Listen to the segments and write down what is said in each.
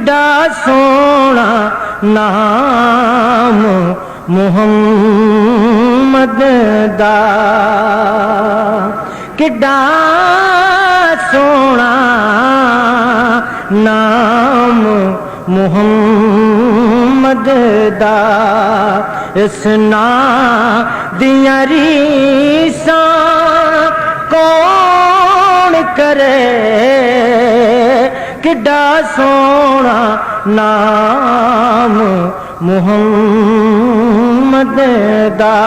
किड्डा सोना नाम मुहम्मद दा, किड्डा सोना नाम मुहम्मद दा। इस नाम दियां रीसां कौन करे, किड्डा सोना नाम मुहम्मद दा।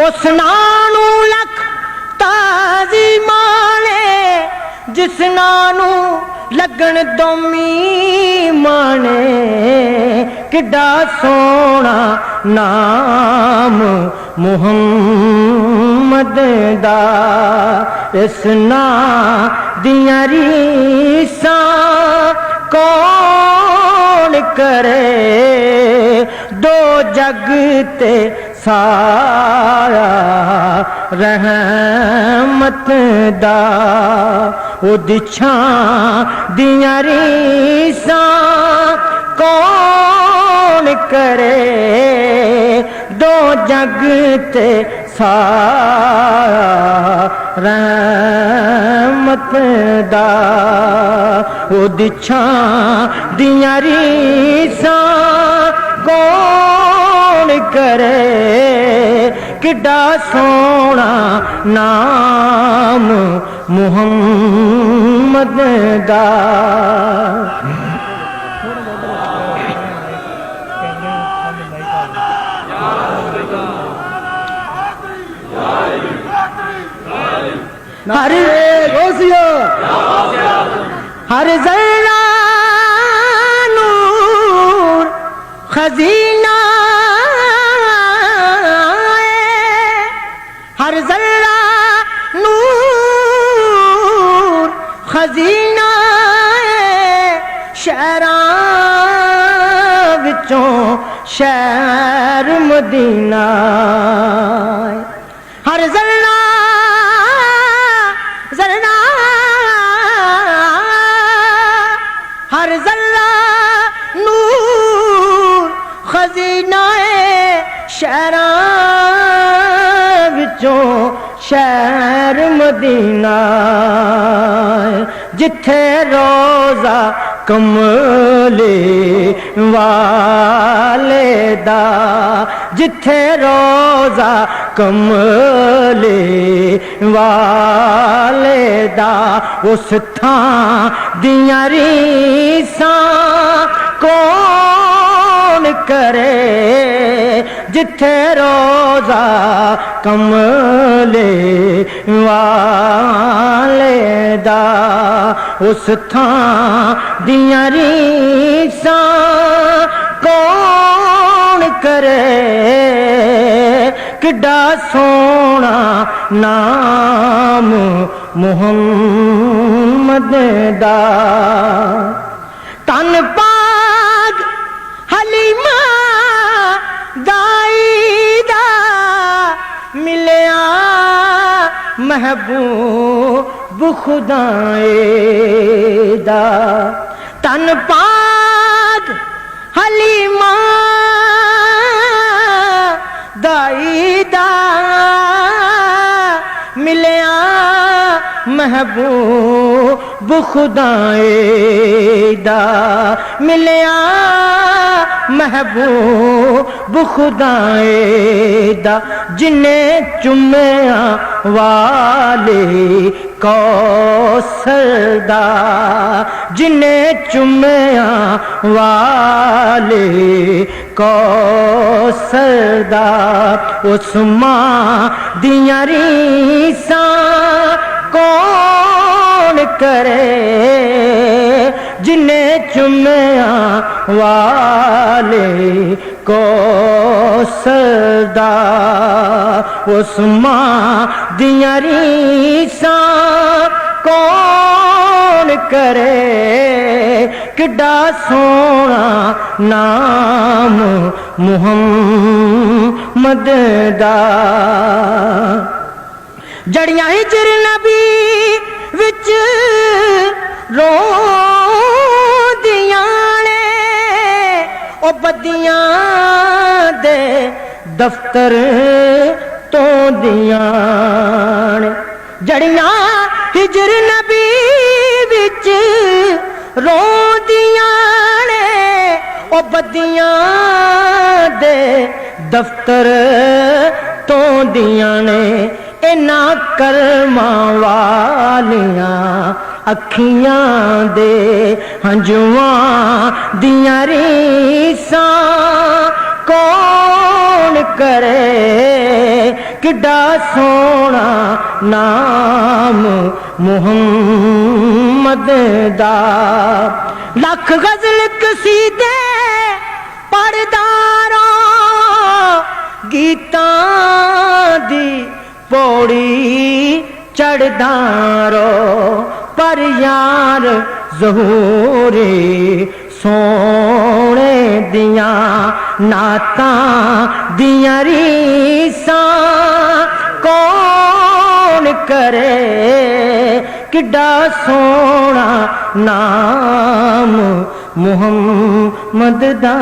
उस नानू लख ताजी माने, जिस नानू लगन दोमी माने, किड्डा सोना नाम मुहम्मद दा। इस नाम दियां रीसां कौन करे, दो जग ते सारा रहमत दा। ओदी छां दियां रीसां कौन करे, दो जग ते सारा रहमत दा। ओदी छां दियां रीसां कौन करे, किड्डा सोना नाम मुहम्मद दा। हर हर जरा नूर खजीना, हर जरा नूर खजीना, शहरां विचों शहर मदीना। हर जरा जरा हर जरा नूर खजीना, शहरां विचों शहर मदीना। जिथे रोजा कमले वाले दा, जिथे रोजा कमले वाले दा। उस थां दियां रीसां कौन करे, जिथे रोजा कमले वाले दा। उस थां दियां रीसां कौन करे, किड्डा सोना नाम मुहम्मद दा। तन पाग हलीमा दाई दा, मिलिया महबूब खुदाए दा। तन पाग हलीमा दाई दा, मिलिया महबूब खुदाए दा। मिलिया महबूब खुदाए दा। जिन्हें चुम्या वाले कौसर दा, जिन्हें चुम्या वाले कौसर दा। उस मां दियां रीसां कौन करे, जिन्हें चुम्या वाले कौसर दा। उस मां दियां रीसां कौन करे, किड्डा सोना नाम मुहम्मद दा। जड़ियां हिजर नबी विच रो दफ्तर तो दियां ने जड़ियां हिजर नबी विच रोंदियां ने ओ बदियां दे दफ्तर तो दियां ने इना कर्मां वालियां अखियां दे हंजुआं दियां रीसां कौन करे किड्डा सोना नाम मुहम्मद दा लख गजल कसीदे पढ़दारो गीतां दी पौड़ी चढ़दारो पर यार ज़हूरे सोने दियां नातां दियां रीसां कौन करे किड्डा सोना नाम मुहम्मद दा।